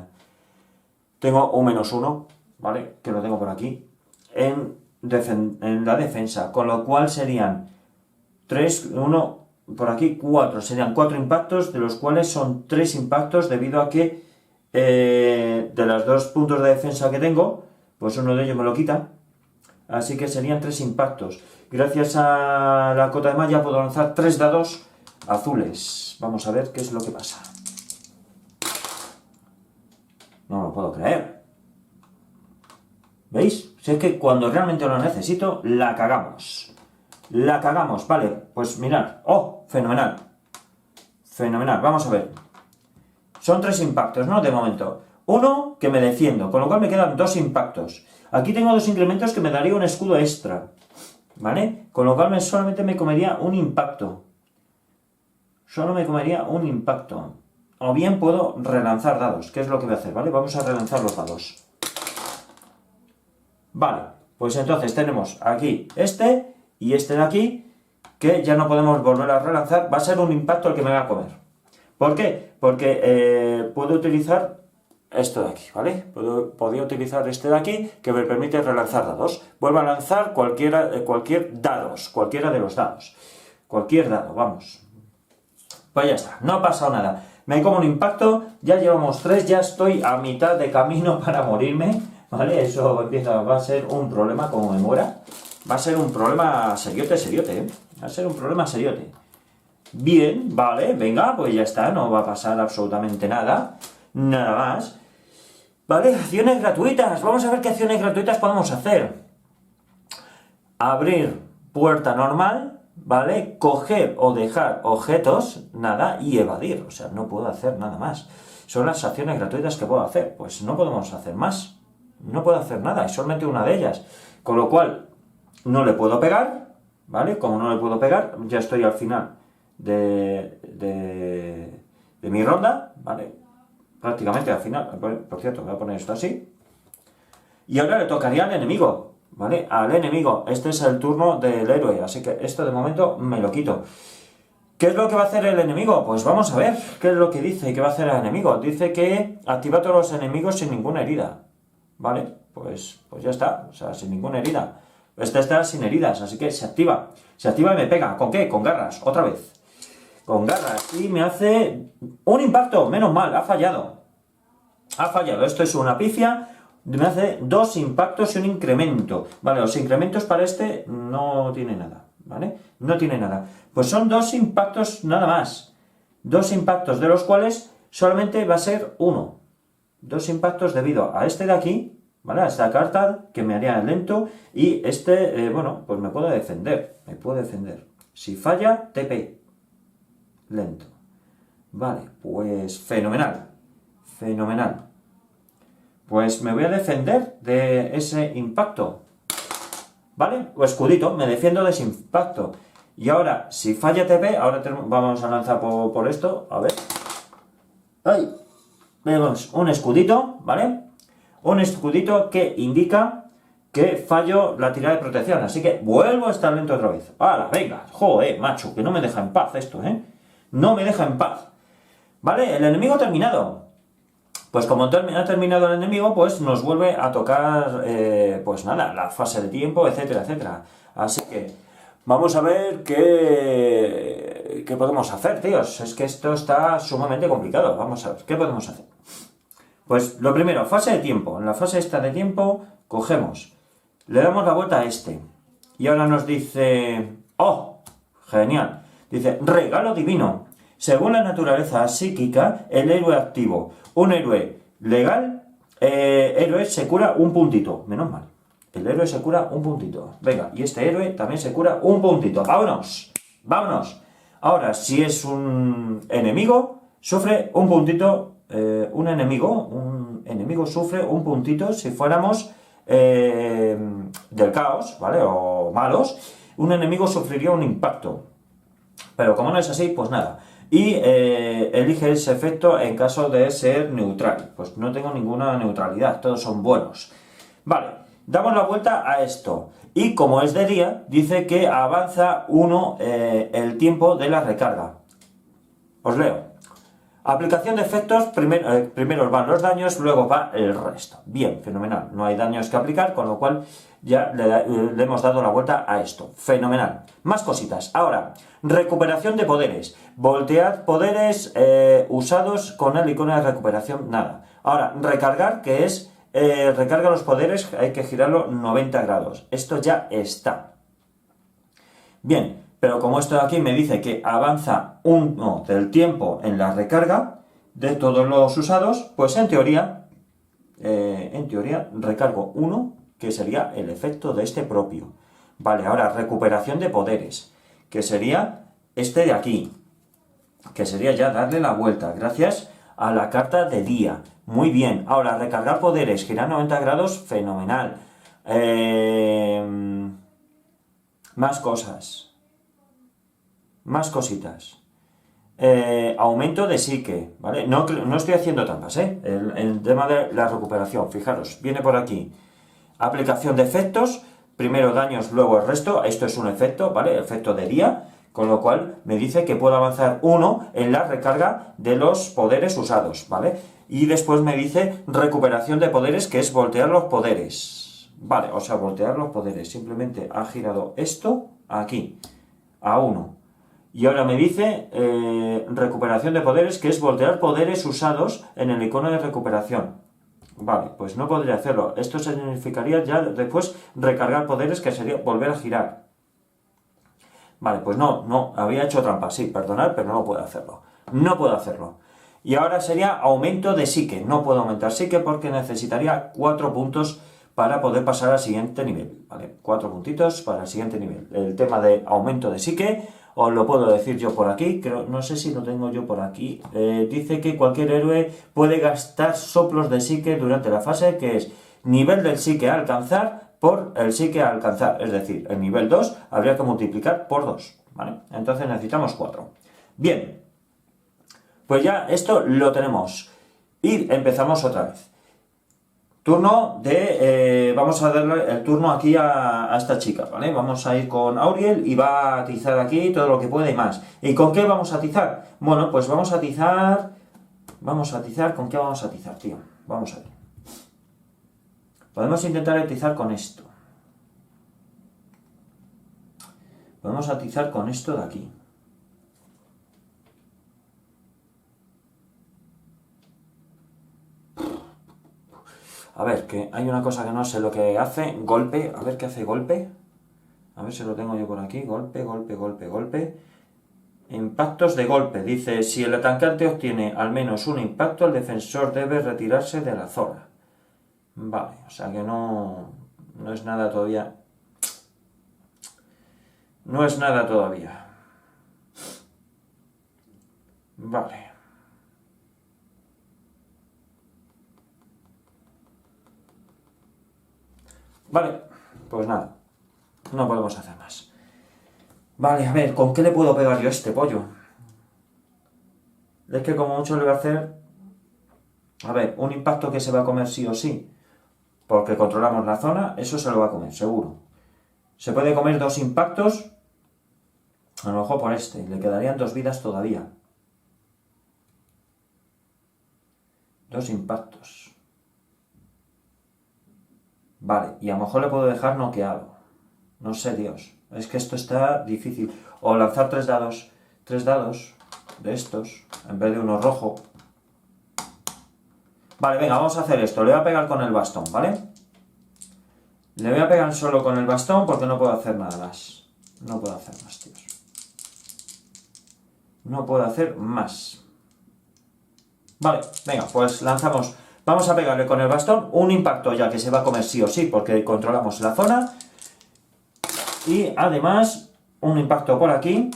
Tengo un -1, ¿vale? Que lo tengo por aquí. En la defensa, con lo cual serían 3, 1, por aquí 4. Serían 4 impactos, de los cuales son 3 impactos debido a que de los 2 puntos de defensa que tengo, pues uno de ellos me lo quita. Así que serían 3 impactos. Gracias a la cota de malla puedo lanzar 3 dados azules. Vamos a ver qué es lo que pasa. No me lo puedo creer. ¿Veis? Si es que cuando realmente lo necesito, la cagamos. La cagamos, vale. Pues mirad. ¡Oh! Fenomenal. Fenomenal. Vamos a ver. Son 3 impactos, ¿no? De momento. Uno que me defiendo, con lo cual me quedan 2 impactos. Aquí tengo 2 incrementos que me daría un escudo extra. ¿Vale? Con lo cual solamente me comería un impacto. Solo me comería un impacto. O bien puedo relanzar dados, que es lo que voy a hacer, ¿vale? Vamos a relanzar los dados. Vale, pues entonces tenemos aquí este y este de aquí, que ya no podemos volver a relanzar. Va a ser un impacto el que me va a comer. ¿Por qué? Porque puedo utilizar esto de aquí, ¿vale? Podría utilizar este de aquí, que me permite relanzar dados. Vuelvo a lanzar cualquiera de los dados. Cualquier dado, vamos. Pues ya está, no ha pasado nada. Me como un impacto, ya llevamos 3, ya estoy a mitad de camino para morirme, ¿vale? Eso va a ser un problema como me muera. Va a ser un problema seriote, ¿eh? Va a ser un problema seriote. Bien, vale, venga, pues ya está, no va a pasar absolutamente nada. Nada más. Vale, acciones gratuitas. Vamos a ver qué acciones gratuitas podemos hacer. Abrir puerta normal, ¿vale? Coger o dejar objetos, nada, y evadir. O sea, no puedo hacer nada más. Son las acciones gratuitas que puedo hacer. Pues no podemos hacer más. No puedo hacer nada, es solamente una de ellas. Con lo cual, no le puedo pegar, ¿vale? Como no le puedo pegar, ya estoy al final de mi ronda, ¿vale? Prácticamente al final. Por cierto, voy a poner esto así. Y ahora le tocaría al enemigo, ¿vale? Al enemigo. Este es el turno del héroe, así que esto de momento me lo quito. ¿Qué es lo que va a hacer el enemigo? Pues vamos a ver qué es lo que dice que va a hacer el enemigo. Dice que activa a todos los enemigos sin ninguna herida. ¿Vale? Pues ya está, o sea, sin ninguna herida. Esta está sin heridas, así que se activa. Se activa y me pega. ¿Con qué? Con garras, otra vez. Con garras. Y me hace un impacto, menos mal, ha fallado. Ha fallado, esto es una pifia. Me hace 2 impactos y un incremento. Vale, los incrementos para este no tiene nada, ¿vale? No tiene nada. Pues son 2 impactos nada más. 2 impactos, de los cuales solamente va a ser 1. 2 impactos debido a este de aquí, ¿vale? A esta carta que me haría lento. Y este, bueno, pues me puedo defender. Me puedo defender. Si falla, TP. Lento. Vale, pues fenomenal. Fenomenal. Pues me voy a defender de ese impacto. ¿Vale? O escudito, me defiendo de ese impacto. Y ahora, si falla TP, ahora vamos a lanzar por esto. A ver. ¡Ay! Vemos un escudito, ¿vale? Un escudito que indica que fallo la tirada de protección. Así que vuelvo a estar lento otra vez. ¡Hala, venga! ¡Joder, macho! Que no me deja en paz esto, ¿eh? No me deja en paz. ¿Vale? El enemigo ha terminado. Pues como ha terminado el enemigo, pues nos vuelve a tocar, pues nada, la fase de tiempo, etcétera, etcétera. Así que vamos a ver qué podemos hacer, tíos. Es que esto está sumamente complicado. Vamos a ver, ¿qué podemos hacer? Pues lo primero, fase de tiempo. En la fase esta de tiempo, cogemos, le damos la vuelta a este. Y ahora nos dice, ¡oh! Genial. Dice, regalo divino. Según la naturaleza psíquica, el héroe activo. Un héroe legal, héroe se cura un puntito. Menos mal. El héroe se cura un puntito. Venga, y este héroe también se cura un puntito. ¡Vámonos! ¡Vámonos! Ahora, si es un enemigo, sufre un puntito. Un enemigo sufre un puntito si fuéramos del caos, ¿vale? O malos. Un enemigo sufriría un impacto. Pero como no es así, pues nada. Y elige ese efecto en caso de ser neutral. Pues no tengo ninguna neutralidad, todos son buenos. Vale, damos la vuelta a esto. Y como es de día, dice que avanza 1 el tiempo de la recarga. Os leo. Aplicación de efectos, primero van los daños, luego va el resto. Bien, fenomenal. No hay daños que aplicar, con lo cual ya le hemos dado la vuelta a esto. Fenomenal. Más cositas. Ahora, recuperación de poderes. Voltear poderes usados con el icono de recuperación, nada. Ahora, recargar, que es recarga los poderes, hay que girarlo 90 grados. Esto ya está. Bien. Pero como esto de aquí me dice que avanza 1 del tiempo en la recarga de todos los usados, pues en teoría recargo 1, que sería el efecto de este propio. Vale, ahora recuperación de poderes, que sería este de aquí, que sería ya darle la vuelta, gracias a la carta de día. Muy bien, ahora recargar poderes, girar 90 grados, fenomenal. Más cosas. Más cositas. Aumento de psique, ¿vale? No estoy haciendo trampas, ¿eh? El tema de la recuperación, fijaros, viene por aquí. Aplicación de efectos, primero daños, luego el resto. Esto es un efecto, ¿vale? Efecto de día, con lo cual me dice que puedo avanzar 1 en la recarga de los poderes usados, ¿vale? Y después me dice recuperación de poderes, que es voltear los poderes. Vale, o sea, voltear los poderes. Simplemente ha girado esto aquí, a 1. Y ahora me dice recuperación de poderes, que es voltear poderes usados en el icono de recuperación. Vale, pues no podría hacerlo. Esto significaría ya después recargar poderes, que sería volver a girar. Vale, pues no, había hecho trampa, sí, perdonad, pero no puedo hacerlo. No puedo hacerlo. Y ahora sería aumento de psique. No puedo aumentar psique porque necesitaría 4 puntos para poder pasar al siguiente nivel, ¿vale? 4 puntitos para el siguiente nivel. El tema de aumento de psique, os lo puedo decir yo por aquí, creo, no sé si lo tengo yo por aquí. Dice que cualquier héroe puede gastar soplos de psique durante la fase, que es nivel del psique a alcanzar por el psique a alcanzar. Es decir, el nivel 2 habría que multiplicar por 2, ¿vale? Entonces necesitamos 4. Bien, pues ya esto lo tenemos. Y empezamos otra vez. Turno de... vamos a darle el turno aquí a esta chica, ¿vale? Vamos a ir con Auriel y va a atizar aquí todo lo que puede y más. ¿Y con qué vamos a atizar? Bueno, pues vamos a atizar... Vamos a atizar... ¿Con qué vamos a atizar, tío? Vamos a ver. Podemos intentar atizar con esto. Podemos atizar con esto de aquí. A ver, que hay una cosa que no sé lo que hace. Golpe. A ver qué hace golpe. A ver si lo tengo yo por aquí. Golpe, golpe, golpe, golpe. Impactos de golpe. Dice, si el atacante obtiene al menos un impacto, el defensor debe retirarse de la zona. Vale, o sea que no es nada todavía. No es nada todavía. Vale. Vale, pues nada. No podemos hacer más. Vale, a ver, ¿con qué le puedo pegar yo a este pollo? Es que como mucho le voy a hacer... A ver, un impacto que se va a comer sí o sí. Porque controlamos la zona, eso se lo va a comer, seguro. Se puede comer 2 impactos. A lo mejor por este. Le quedarían 2 vidas todavía. 2 impactos. Vale, y a lo mejor le puedo dejar noqueado. No sé, Dios. Es que esto está difícil. O lanzar 3 dados. 3 dados de estos. En vez de uno rojo. Vale, venga, vamos a hacer esto. Le voy a pegar con el bastón, ¿vale? Le voy a pegar solo con el bastón porque no puedo hacer nada más. No puedo hacer más, tíos. No puedo hacer más. Vale, venga, pues lanzamos. Vamos a pegarle con el bastón un impacto ya que se va a comer sí o sí porque controlamos la zona. Y además, un impacto por aquí.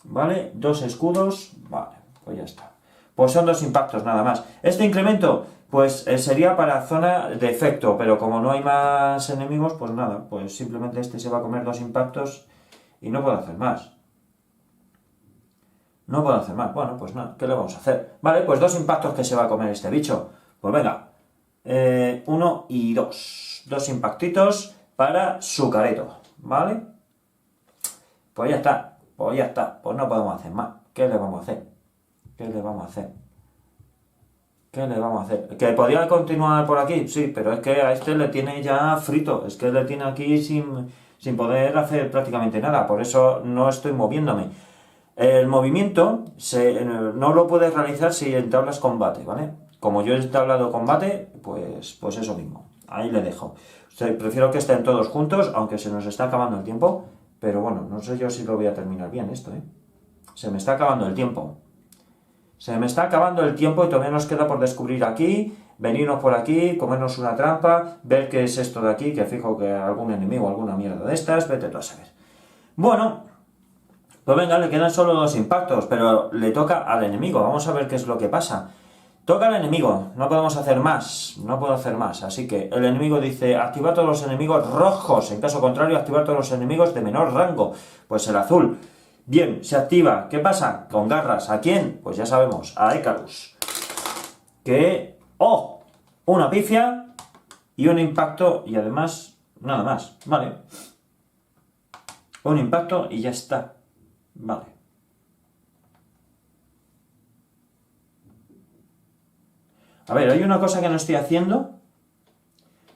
¿Vale? 2 escudos. Vale, pues ya está. Pues son 2 impactos nada más. Este incremento, pues sería para zona de efecto, pero como no hay más enemigos, pues nada, pues simplemente este se va a comer 2 impactos y no puedo hacer más. No puedo hacer más. Bueno, pues nada, ¿qué le vamos a hacer? Vale, pues 2 impactos que se va a comer este bicho. Pues venga, 1 y 2. 2 impactitos para su careto, ¿vale? Pues ya está, pues ya está. Pues no podemos hacer más. ¿Qué le vamos a hacer? ¿Qué le vamos a hacer? ¿Qué le vamos a hacer? ¿Que podría continuar por aquí? Sí, pero es que a este le tiene ya frito. Es que le tiene aquí sin poder hacer prácticamente nada. Por eso no estoy moviéndome. El movimiento no lo puedes realizar si entablas combate, ¿vale? Como yo he entablado combate, pues eso mismo. Ahí le dejo. Prefiero que estén todos juntos, aunque se nos está acabando el tiempo. Pero bueno, no sé yo si lo voy a terminar bien esto, ¿eh? Se me está acabando el tiempo. Se me está acabando el tiempo y todavía nos queda por descubrir aquí, venirnos por aquí, comernos una trampa, ver qué es esto de aquí, que fijo que algún enemigo, alguna mierda de estas, vete tú a saber. Bueno, pues venga, le quedan solo 2 impactos, pero le toca al enemigo, vamos a ver qué es lo que pasa. Toca al enemigo, no podemos hacer más, no puedo hacer más, así que el enemigo dice, activar todos los enemigos rojos, en caso contrario, activar todos los enemigos de menor rango, pues el azul. Bien, se activa. ¿Qué pasa? Con garras. ¿A quién? Pues ya sabemos, a Icarus. Que... ¡Oh! Una pifia y un impacto y además nada más. Vale. Un impacto y ya está. Vale. A ver, hay una cosa que no estoy haciendo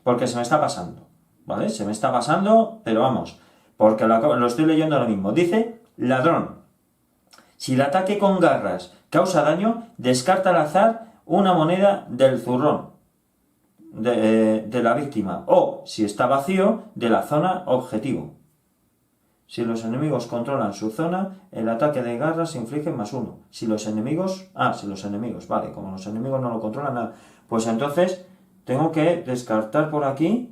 porque se me está pasando. ¿Vale? Se me está pasando, pero vamos. Porque lo estoy leyendo ahora mismo. Dice... Ladrón. Si el ataque con garras causa daño, descarta al azar una moneda del zurrón de la víctima o, si está vacío, de la zona objetivo. Si los enemigos controlan su zona, el ataque de garras inflige +1. Si los enemigos... si los enemigos, vale, como los enemigos no lo controlan, nada. Pues entonces tengo que descartar por aquí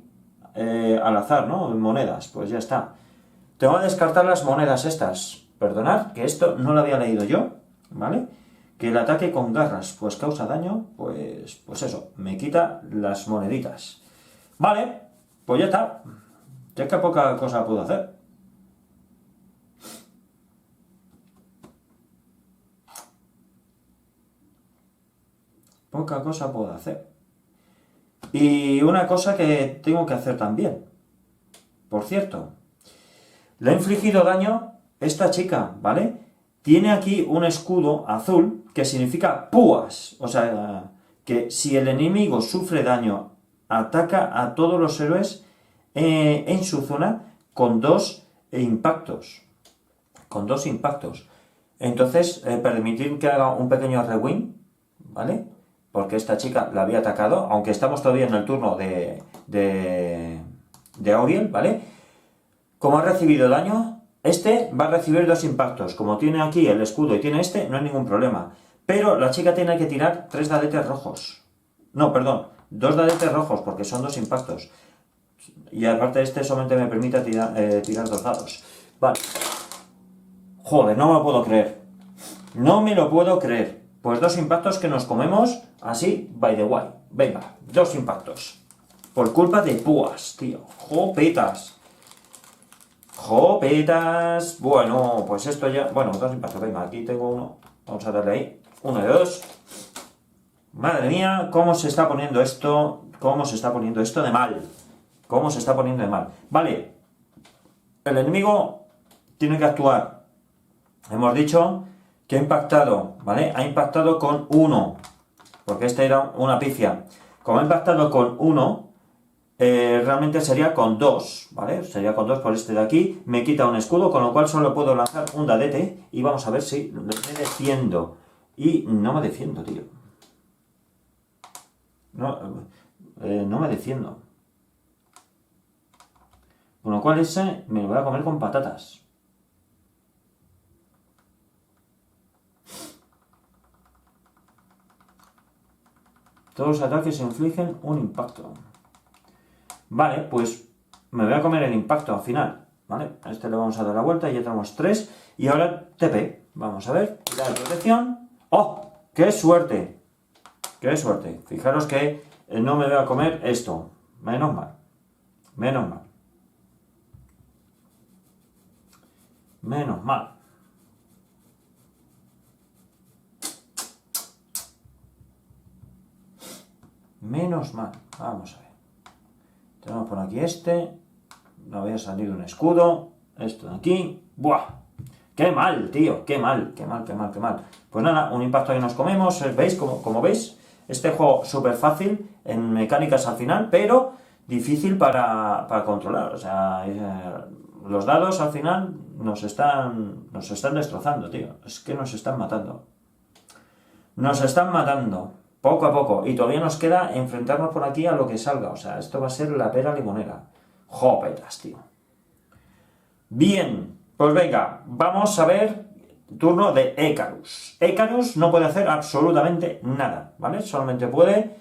al azar, ¿no? Monedas, pues ya está. Tengo que descartar las monedas estas. Perdonad, que esto no lo había leído yo, ¿vale? Que el ataque con garras, pues causa daño, pues eso, me quita las moneditas. Vale, pues ya está. Ya que poca cosa puedo hacer. Poca cosa puedo hacer. Y una cosa que tengo que hacer también. Por cierto, le ha infligido daño esta chica, ¿vale? Tiene aquí un escudo azul que significa púas. O sea, que si el enemigo sufre daño, ataca a todos los héroes en su zona con 2 impactos. Con 2 impactos. Entonces, permitir que haga un pequeño rewind, ¿vale? Porque esta chica la había atacado, aunque estamos todavía en el turno de Auriel, ¿vale? Como ha recibido daño, este va a recibir 2 impactos. Como tiene aquí el escudo y tiene este, no hay ningún problema. Pero la chica tiene que tirar 3 dadetes rojos. No, perdón, 2 dadetes rojos, porque son 2 impactos. Y aparte este solamente me permite tirar 2 dados. Vale. Joder, no me lo puedo creer. No me lo puedo creer. Pues 2 impactos que nos comemos así, by the way. Venga, 2 impactos. Por culpa de púas, tío. Jopetas. Jopetas. Bueno, pues esto ya... Bueno, 2 impactos. Venga, aquí tengo uno. Vamos a darle ahí. 1 de 2. Madre mía, cómo se está poniendo esto. Cómo se está poniendo esto de mal. Cómo se está poniendo de mal. Vale. El enemigo tiene que actuar. Hemos dicho que ha impactado, ¿vale? Ha impactado con 1, porque esta era una pifia. Como ha impactado con 1, realmente sería con 2, ¿vale? Sería con 2 por este de aquí. Me quita un escudo, con lo cual solo puedo lanzar un dadete. Y vamos a ver si me defiendo. Y no me defiendo, tío. No me defiendo. Con lo cual ese me lo voy a comer con patatas. Todos los ataques infligen un impacto. Vale, pues me voy a comer el impacto al final. ¿Vale? A este le vamos a dar la vuelta y ya tenemos 3. Y ahora TP. Vamos a ver. Tira de protección. ¡Oh! ¡Qué suerte! ¡Qué suerte! Fijaros que no me voy a comer esto. Menos mal. Menos mal. Menos mal. Menos mal. Vamos a ver. Tenemos por aquí este. No voy a salir un escudo. Esto de aquí. ¡Buah! ¡Qué mal, tío! ¡Qué mal! ¡Qué mal, qué mal, qué mal! Pues nada, un impacto que nos comemos. ¿Veis? Como veis, este juego súper fácil en mecánicas al final, pero difícil para controlar. O sea, los dados al final nos están destrozando, tío. Es que nos están matando. Nos están matando. Poco a poco. Y todavía nos queda enfrentarnos por aquí a lo que salga. O sea, esto va a ser la pera limonera. Jopetas, tío. Bien. Pues venga. Vamos a ver. Turno de Ecarus. Ecarus no puede hacer absolutamente nada. ¿Vale? Solamente puede...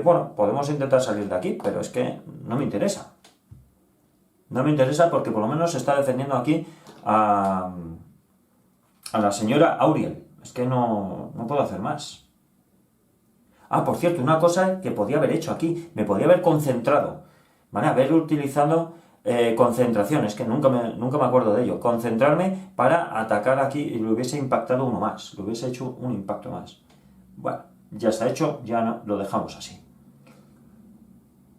bueno, podemos intentar salir de aquí. Pero es que no me interesa. No me interesa porque por lo menos se está defendiendo aquí a la señora Auriel. Es que no puedo hacer más. Ah, por cierto, una cosa que podía haber hecho aquí, me podía haber concentrado, ¿vale? Haber utilizado concentración, es que nunca me acuerdo de ello. Concentrarme para atacar aquí y le hubiese impactado uno más, le hubiese hecho un impacto más. Bueno, ya está hecho, ya no, lo dejamos así.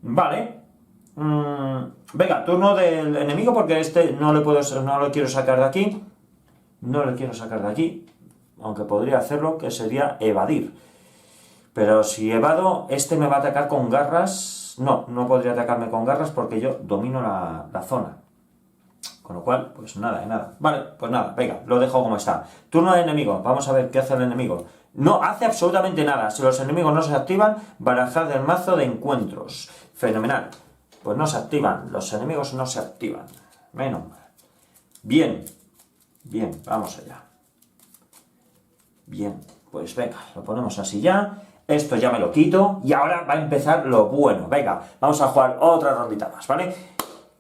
Vale. Venga, turno del enemigo porque este no lo quiero sacar de aquí. No lo quiero sacar de aquí, aunque podría hacerlo, que sería evadir. Pero si evado, este me va a atacar con garras. No podría atacarme con garras porque yo domino la zona. Con lo cual, pues nada de nada. Vale, pues nada, venga, lo dejo como está. Turno de enemigo, vamos a ver qué hace el enemigo. No hace absolutamente nada. Si los enemigos no se activan, barajar del mazo de encuentros. Fenomenal. Pues no se activan, los enemigos no se activan. Menos mal. Bien, bien, vamos allá. Bien, pues venga, lo ponemos así ya. Esto ya me lo quito y ahora va a empezar lo bueno. Venga, vamos a jugar otra rondita más, ¿vale?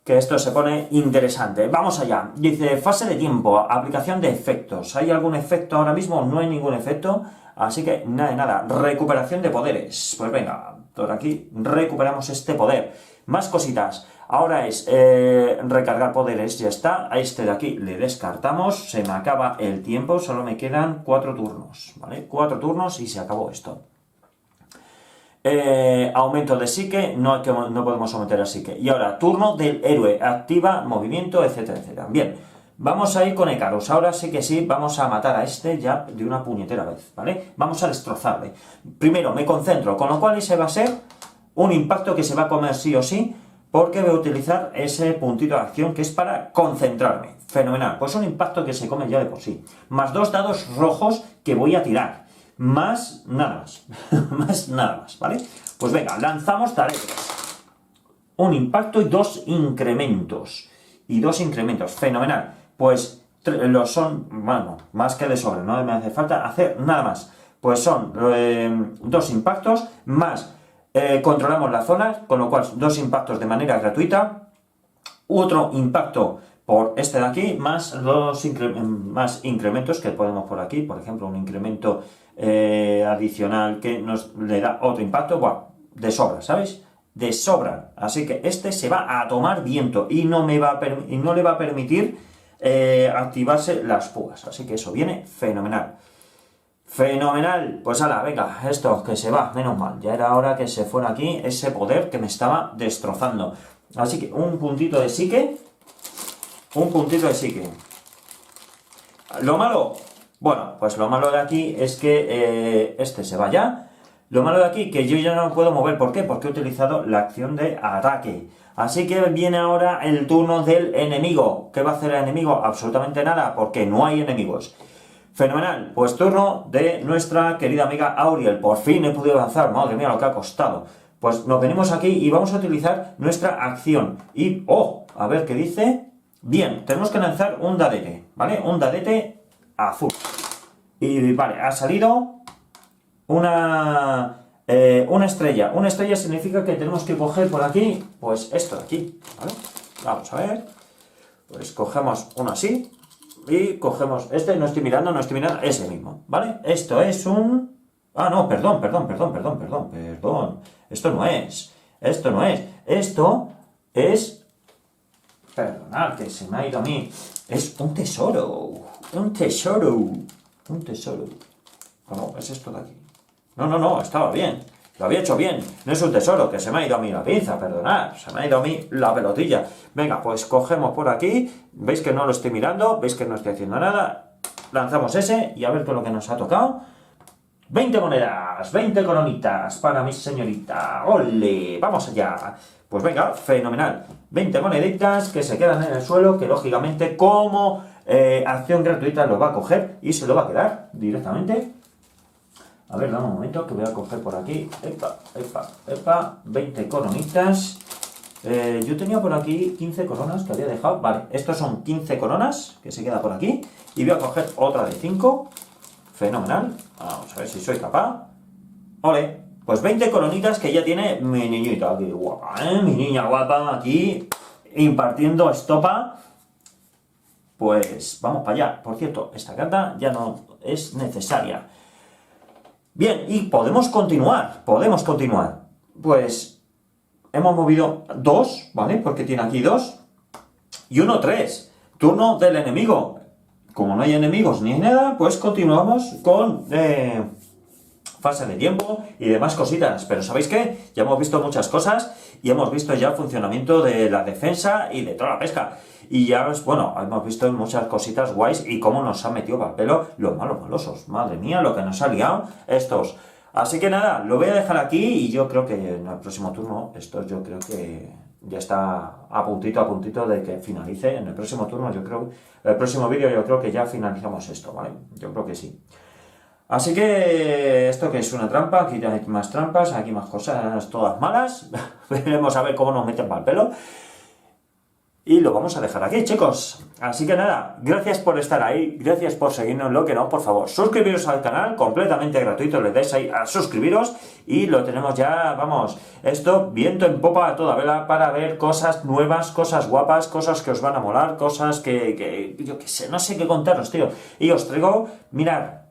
Que esto se pone interesante. Vamos allá. Dice, fase de tiempo, aplicación de efectos. ¿Hay algún efecto ahora mismo? No hay ningún efecto. Así que nada de nada. Recuperación de poderes. Pues venga, por aquí recuperamos este poder. Más cositas. Ahora es recargar poderes, ya está. A este de aquí le descartamos. Se me acaba el tiempo, solo me quedan 4 turnos, ¿vale? 4 turnos y se acabó esto. Aumento de psique, no podemos aumentar a psique. Y ahora, turno del héroe, activa, movimiento, etcétera, etcétera. Bien, vamos a ir con Icarus. Ahora sí que sí, vamos a matar a este ya de una puñetera vez, ¿vale? Vamos a destrozarle. Primero me concentro, con lo cual ese va a ser un impacto que se va a comer sí o sí, porque voy a utilizar ese puntito de acción que es para concentrarme. Fenomenal, pues un impacto que se come ya de por sí. Más 2 dados rojos que voy a tirar. Más nada más. Más nada más, ¿vale? Pues venga, lanzamos tareas. Un impacto y 2 incrementos. Y 2 incrementos. Fenomenal. Pues los son, bueno, más que de sobra. No me hace falta hacer nada más. Pues son 2 impactos más controlamos la zona, con lo cual 2 impactos de manera gratuita. Otro impacto por este de aquí, más los más incrementos que podemos por aquí. Por ejemplo, un incremento adicional que nos le da otro impacto, bueno, de sobra, ¿sabéis? De sobra. Así que este se va a tomar viento y no le va a permitir activarse las púas. Así que eso viene fenomenal. Fenomenal. Pues ala, venga, esto que se va, menos mal. Ya era hora que se fuera aquí ese poder que me estaba destrozando. Así que un puntito de psique. Un puntito de psique. Lo malo, bueno, pues lo malo de aquí es que este se va ya. Lo malo de aquí que yo ya no lo puedo mover. ¿Por qué? Porque he utilizado la acción de ataque. Así que viene ahora el turno del enemigo. ¿Qué va a hacer el enemigo? Absolutamente nada, porque no hay enemigos. Fenomenal, pues turno de nuestra querida amiga Auriel. Por fin he podido avanzar, madre mía lo que ha costado. Pues nos venimos aquí y vamos a utilizar nuestra acción. Y, a ver qué dice. Bien, tenemos que lanzar un dadete, ¿vale? Un dadete azul. Y vale, ha salido una estrella. Una estrella significa que tenemos que coger por aquí, pues esto de aquí, ¿vale? Vamos a ver. Pues cogemos uno así. Y cogemos este, no estoy mirando, ese mismo, ¿vale? Esto es un... Ah, no, perdón. Esto no es. Esto es... Perdonad, que se me ha ido a mí. Es un tesoro. Un tesoro. No, es esto de aquí. No, estaba bien. Lo había hecho bien. No es un tesoro, que se me ha ido a mí la pinza, perdonad. Se me ha ido a mí la pelotilla. Venga, pues cogemos por aquí. ¿Veis que no lo estoy mirando? ¿Veis que no estoy haciendo nada? Lanzamos ese y a ver qué es lo que nos ha tocado. 20 monedas, 20 coronitas para mi señorita. ¡Ole! ¡Vamos allá! Pues venga, fenomenal. 20 moneditas que se quedan en el suelo, que lógicamente como acción gratuita lo va a coger y se lo va a quedar directamente. A ver, dame un momento que voy a coger por aquí. Epa, 20 coronitas. Yo tenía por aquí 15 coronas que había dejado. Vale, estos son 15 coronas que se queda por aquí. Y voy a coger otra de 5. Fenomenal. Vamos a ver si soy capaz. ¡Ole! Pues 20 coronitas que ya tiene mi niñita aquí guapa, ¿eh? Mi niña guapa aquí impartiendo estopa. Pues vamos para allá. Por cierto, esta carta ya no es necesaria. Bien, y podemos continuar. Pues hemos movido 2, ¿vale? Porque tiene aquí 2. Y 1, 3. Turno del enemigo. Como no hay enemigos ni nada, pues continuamos con fase de tiempo y demás cositas. Pero ¿sabéis qué? Ya hemos visto muchas cosas y hemos visto ya el funcionamiento de la defensa y de toda la pesca. Y ya, bueno, hemos visto muchas cositas guays y cómo nos ha metido para el pelo los malos malosos. Madre mía, lo que nos ha liado estos. Así que nada, lo voy a dejar aquí y yo creo que en el próximo turno, esto yo creo que ya está a puntito de que finalice. En el próximo turno, el próximo vídeo yo creo que ya finalizamos esto, ¿vale? Yo creo que sí. Así que esto que es una trampa, aquí hay más trampas, aquí más cosas todas malas. Veremos a ver cómo nos meten para el pelo. Y lo vamos a dejar aquí, chicos. Así que nada, gracias por estar ahí, gracias por seguirnos, lo que no, por favor, suscribiros al canal, completamente gratuito, le dais ahí a suscribiros y lo tenemos ya, vamos, esto viento en popa a toda vela para ver cosas nuevas, cosas guapas, cosas que os van a molar, cosas que yo qué sé, no sé qué contaros, tío. Y os traigo, mirad,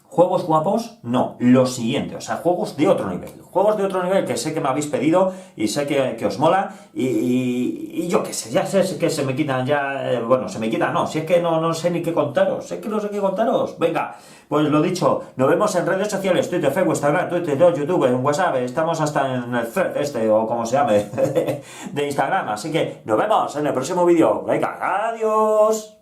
juegos guapos, no, lo siguiente, o sea, juegos de otro nivel que sé que me habéis pedido y sé que os mola y yo qué sé, ya sé que se me quitan ya, bueno, se me quitan, no, si es que no sé ni qué contaros, es que no sé qué contaros, venga, pues lo dicho, nos vemos en redes sociales, Twitter, Facebook, Instagram, Twitter, YouTube, en WhatsApp, estamos hasta en el thread o como se llame, de Instagram, así que nos vemos en el próximo vídeo, venga, adiós.